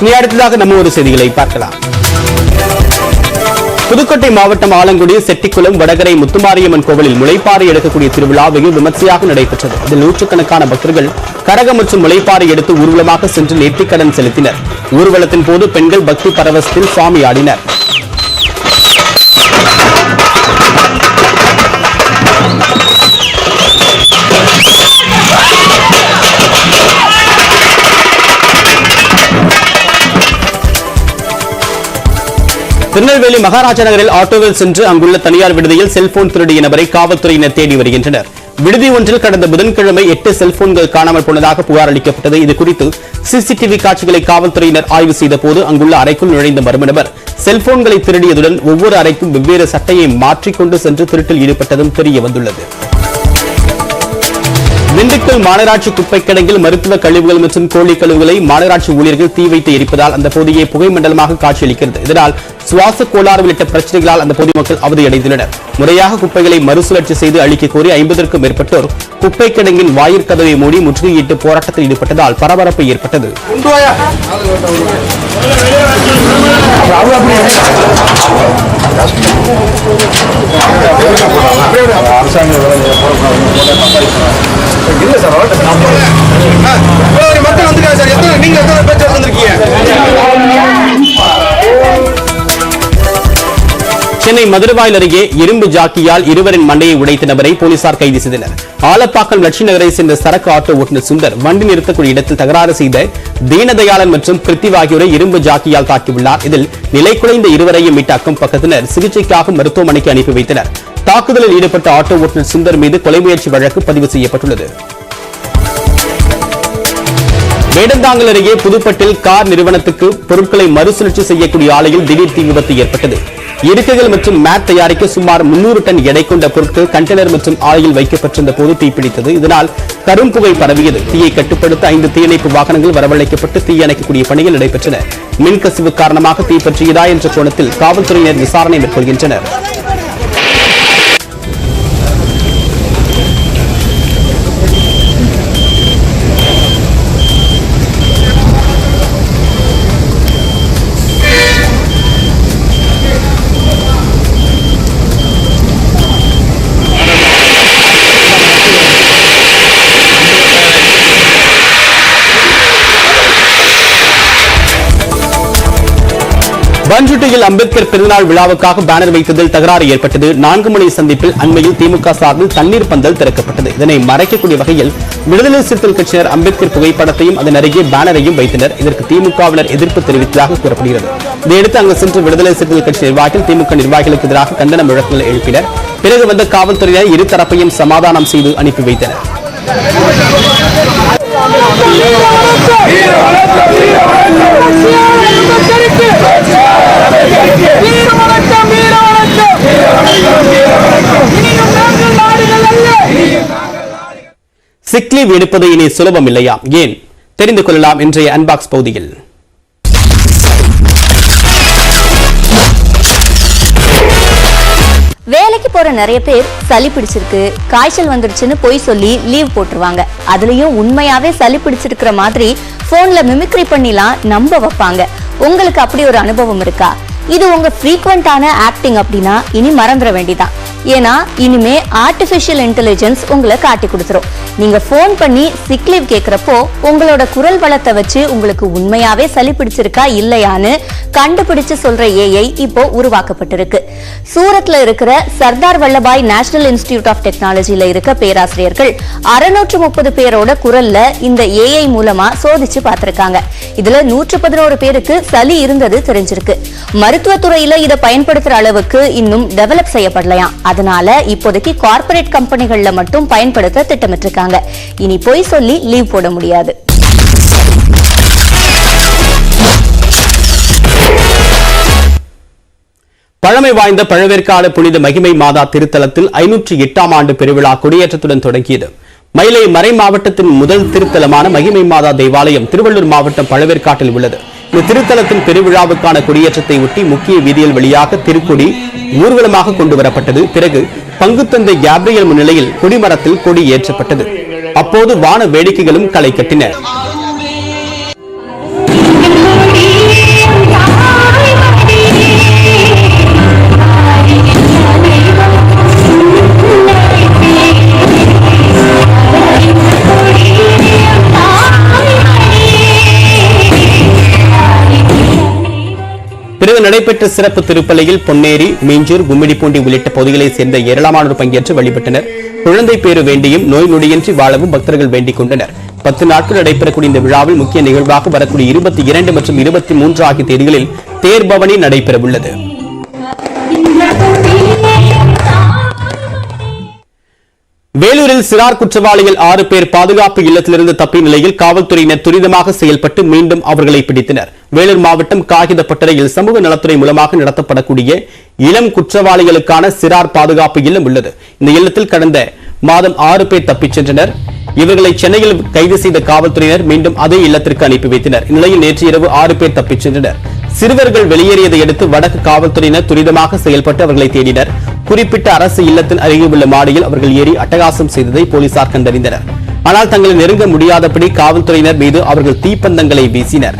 இனி அடுத்ததாக நம்ம ஒரு செய்திகளை பார்க்கலாம். புதுக்கோட்டை மாவட்டம் ஆலங்குடி செட்டிக்குளம் வடகரை முத்துமாரியம்மன் கோவிலில் முளைப்பாறை எடுக்கக்கூடிய திருவிழா வெகு விமர்சையாக நடைபெற்றது. இதில் நூற்றுக்கணக்கான பக்தர்கள் கரகம் மற்றும் முளைப்பாறை எடுத்து ஊர்வலமாக சென்று நேர்த்திக்கடன் செலுத்தினர். ஊர்வலத்தின் போது பெண்கள் பக்தி பரவசத்தில் சுவாமி ஆடினர். திருநெல்வேலி மகாராஜா நகரில் ஆட்டோவில் சென்று அங்குள்ள தனியார் விடுதியில் செல்போன் திருடிய நபரை காவல்துறையினர் தேடி வருகின்றனர். விடுதி ஒன்றில் கடந்த புதன்கிழமை 8 செல்போன்கள் காணாமல் போனதாக புகார் அளிக்கப்பட்டது. இதுகுறித்து சிசிடிவி காட்சிகளை காவல்துறையினர் ஆய்வு செய்த போது அங்குள்ள அறைக்குள் நுழைந்த மர்ம நபர் செல்போன்களை திருடியதுடன் ஒவ்வொரு அறைக்கும் வெவ்வேறு சட்டையை மாற்றிக்கொண்டு சென்று திருட்டில் ஈடுபட்டதும் தெரிய வந்துள்ளது. திண்டுக்கல் மாநகராட்சி குப்பை கிடங்கில் மருத்துவ கழிவுகள் மற்றும் கோழி கழிவுகளை மாநகராட்சி ஊழியர்கள் தீ வைத்து எரிப்பதால் அந்த பகுதியை புகை மண்டலமாக காட்சியளிக்கிறது. இதனால் சுவாச கோளாறு உள்ளிட்ட பிரச்சனைகளால் அந்த பொதுமக்கள் அவதியடைந்துள்ளனர். முறையாக குப்பைகளை மறுசுழற்சி செய்து அளிக்க கோரி 50க்கும் மேற்பட்டோர் குப்பை கிடங்கின் வாயிற்கதவை மூடி முற்றுகையிட்டு போராட்டத்தில் ஈடுபட்டதால் பரபரப்பு ஏற்பட்டது. சென்னை மதுரவாயில் அருகே இரும்பு ஜாக்கியால் இருவரின் மண்டையை உடைத்த நபரை போலீசார் கைது செய்தனர். ஆலப்பாக்கம் லட்சுமி நகரை சேர்ந்த சரக்கு ஆட்டோ ஓட்டுநர் சுந்தர் வண்டி நிறுத்தக்கூடிய இடத்தில் தகராறு செய்த தீனதயாளன் மற்றும் பிரித்திவ் ஆகியோரை இரும்பு ஜாக்கியால் தாக்கியுள்ளார். இதில் நிலை குலைந்த இருவரையும் மீட்ட அக்கம் பக்கத்தினர் சிகிச்சைக்காக மருத்துவமனைக்கு அனுப்பி வைத்தனர். தாக்குதலில் ஈடுபட்ட ஆட்டோ ஓட்டுநர் சுந்தர் மீது கொலை முயற்சி வழக்கு பதிவு செய்யப்பட்டுள்ளது. வேடந்தாங்கல் அருகே புதுப்பட்டில் கார் நிறுவனத்துக்கு பொருட்களை மறுசுழற்சி செய்யக்கூடிய ஆலையில் திடீர் தீ விபத்து ஏற்பட்டது. இருக்கைகள் மற்றும் மேட் தயாரிக்க சுமார் 300 டன் எடை கொண்ட பொருட்கள் கண்டெய்னர் மற்றும் ஆலையில் வைக்கப்பட்டிருந்த போது தீப்பிடித்தது. இதனால் கரும்புகை பரவியது. தீயை கட்டுப்படுத்த 5 தீயணைப்பு வாகனங்கள் வரவழைக்கப்பட்டு தீயணைக்கக்கூடிய பணிகள் நடைபெற்றன. மின்கசிவு காரணமாக தீ பற்றியதா என்ற கோணத்தில் காவல்துறையினர் விசாரணை மேற்கொள்கின்றனர். பண்ருட்டியில் அம்பேத்கர் பிறந்தநாள் விழாவுக்காக பேனர் வைத்ததில் தகராறு ஏற்பட்டது. 4 மணி சந்திப்பில் அண்மையில் திமுக சார்பில் தண்ணீர் பந்தல் திறக்கப்பட்டது. இதனை மறைக்கக்கூடிய வகையில் விடுதலை சிறுத்தைகள் கட்சியினர் அம்பேத்கர் புகைப்படத்தையும் அதன் அருகே பேனரையும் வைத்தனர். இதற்கு திமுகவினர் எதிர்ப்பு தெரிவித்ததாக கூறப்படுகிறது. இதையடுத்து அங்கு சென்று விடுதலை சிறுத்தைகள் கட்சி நிர்வாகிகள் திமுக நிர்வாகிகளுக்கு எதிராக கண்டன முழக்கங்களை எழுப்பினர். பிறகு வந்த காவல்துறையினர் இரு தரப்பையும் சமாதானம் செய்து அனுப்பி வைத்தனர். சிக் லீவ் எடுப்பது இனி சுலபம் இல்லையா? ஏன்? தெரிந்து கொள்ளலாம் இன்றைய அன்பாக்ஸ் பகுதியில். வேலைக்கு போற நிறைய பேர் சளி பிடிச்சிருக்கு, காய்ச்சல் வந்துருச்சுன்னு போய் சொல்லி லீவ் போட்டுருவாங்க. அதுலயும் உண்மையாவே சளி பிடிச்சிருக்கிற மாதிரி போன்ல மிமிக்ரி பண்ணிலாம் நம்ப வைப்பாங்க. உங்களுக்கு அப்படி ஒரு அனுபவம் இருக்கா? இது உங்க ஃப்ரீக்வெண்டான ஆக்டிங் அப்படின்னா இனி மறந்துட வேண்டிதான். ஏன்னா இனிமே ஆர்டிபிஷியல் இன்டெலிஜென்ஸ் உங்களை காட்டி கொடுத்துரும். நீங்க போன் பண்ணி சிக் லீவ் கேட்கிறப்போ உங்களோட குரல் வளத்தை வச்சு உங்களுக்கு உண்மையாவே சளி பிடிச்சிருக்கா இல்லையான்னு கண்டுபிடிச்சு சொல்ற ஏஐ இப்போ உருவாக்கப்பட்டிருக்கு. சூரத்ல இருக்கிற Sardar Vallabhbhai national institute of டெக்னாலஜில இருக்க பேராசிரியர்கள் 630 பேரோட குரல்ல இந்த ஏஐ மூலமா சோதிச்சு பார்த்திருக்காங்க. இதுல 111 பேருக்கு சளி இருந்தது தெரிஞ்சிருக்கு. மருத்துவத்துறையில இதை பயன்படுத்துற அளவுக்கு இன்னும் டெவலப் செய்யப்படலையாம். அதனால இப்போதைக்கு கார்ப்பரேட் கம்பெனிகள்ல மட்டும் பயன்படுத்த திட்டமிட்டிருக்காங்க. இனி போய் சொல்லி லீவ் போட முடியாது. பழமை வாய்ந்த பழவேற்காடு புனித மகிமை மாதா திருத்தலத்தில் 508ஆம் ஆண்டு பெருவிழா கொடியேற்றத்துடன் தொடங்கியது. மயிலை மறை மாவட்டத்தின் முதல் திருத்தலமான மகிமை மாதா தேவாலயம் திருவள்ளூர் மாவட்டம் பழவேற்காட்டில் உள்ளது. இந்த திருத்தலத்தின் பெருவிழாவுக்கான கொடியேற்றத்தை ஒட்டி முக்கிய வீதியில் வழியாக திருக்கொடி ஊர்வலமாக கொண்டு வரப்பட்டது. பிறகு பங்குத்தந்தை கேப்ரியல் முன்னிலையில் கொடிமரத்தில் கொடி ஏற்றப்பட்டது. அப்போது வான வேடிக்கைகளும் களை கட்டின. நடைபெற்ற சிறப்பு திருப்பலியில் பொன்னேரி, மீஞ்சூர், கும்மிடிப்பூண்டி உள்ளிட்ட பகுதிகளைச் சேர்ந்த ஏராளமானோர் பங்கேற்று வழிபட்டனர். குழந்தை பேறு வேண்டியும் நோய் நொடியின்றி வாழவும் பக்தர்கள் வேண்டிக் கொண்டனர். 10 நாட்கள் நடைபெறக்கூடிய இந்த விழாவில் முக்கிய நிகழ்வாக வரக்கூடிய 22 மற்றும் 23 ஆகிய தேதிகளில் தேர்பவனி நடைபெறவுள்ளது. வேலூரில் சிறார் குற்றவாளிகள் 6 பேர் பாதுகாப்பு இல்லத்திலிருந்து தப்பிய நிலையில் காவல்துறையினர் துரிதமாக செயல்பட்டு மீண்டும் அவர்களை பிடித்தனர். வேலூர் மாவட்டம் காகிதப்பட்டறையில் சமூக நலத்துறை மூலமாக நடத்தப்படக்கூடிய இளம் குற்றவாளிகளுக்கான சிறார் பாதுகாப்பு இல்லம் உள்ளது. இந்த இல்லத்தில் கடந்த மாதம் 6 பேர் தப்பிச் சென்றனர். இவர்களை சென்னையில் கைது செய்த காவல்துறையினர் மீண்டும் அதே இல்லத்திற்கு அனுப்பி வைத்தனர். இந்நிலையில் நேற்று இரவு 6 பேர் தப்பிச் சென்றனர். சிறுவர்கள் வெளியேறியதை அடுத்து வடக்கு காவல்துறையினர் துரிதமாக செயல்பட்டு அவர்களை தேடினர். குறிப்பிட்ட அரசு இல்லத்தின் அருகே உள்ள மாடியில் அவர்கள் ஏறி அட்டகாசம் செய்ததை போலீசார் கண்டறிந்தனர். ஆனால் தங்களை நெருங்க முடியாதபடி காவல்துறையினர் மீது அவர்கள் தீப்பந்தங்களை வீசினர்.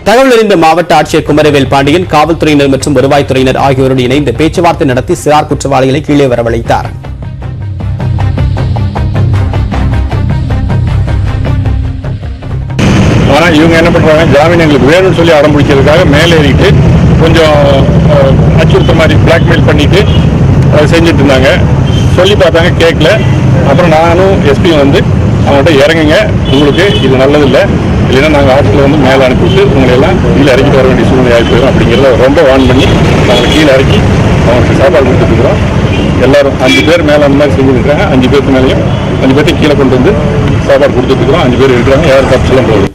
தகவல் அறிந்த மாவட்ட ஆட்சியர் குமரவேல் பாண்டியன் காவல்துறையினர் மற்றும் வருவாய்த்துறையினர் ஆகியோருடன் இணைந்து பேச்சுவார்த்தை நடத்தி சிறார் குற்றவாளிகளை கீழே வரவழைத்தார். ஆனா இவங்க என்ன பண்றாங்க, ஜாமீன் எங்களுக்கு வேணும்னு சொல்லி அடம் பிடிக்கிறதுக்காக மேலேறிட்டு கொஞ்சம் அச்சுறுத்த மாதிரி பிளாக்மெயில் பண்ணிட்டு செஞ்சுட்டு இருந்தாங்க. சொல்லி பார்த்தாங்க, கேட்கல. அப்புறம் நானும் எஸ்பியும் வந்து அவங்கள்ட்ட இறங்குங்க, உங்களுக்கு இது நல்லதில்லை, இல்லைன்னா நாங்கள் ஆட்களை வந்து மேலே அனுப்பிவிட்டு உங்களை எல்லாம் கீழே இறக்கிட்டு வர வேண்டிய சூழ்நிலை ஆகி போயிடும் அப்படிங்கிறத ரொம்ப வார்ன் பண்ணி அவங்களை கீழே இறக்கி அவங்களுக்கு சாப்பாடு கொடுத்துருக்குறோம். எல்லாரும் 5 பேர் மேலே அந்த மாதிரி செஞ்சுருக்காங்க. 5 பேருக்கு மேலேயும் 5 பேர்த்தையும் கீழே கொண்டு வந்து சாப்பாடு கொடுத்துருக்குறோம். 5 பேர் இருக்கிறாங்க, யாரும் தப்பு சொல்ல முடியாது.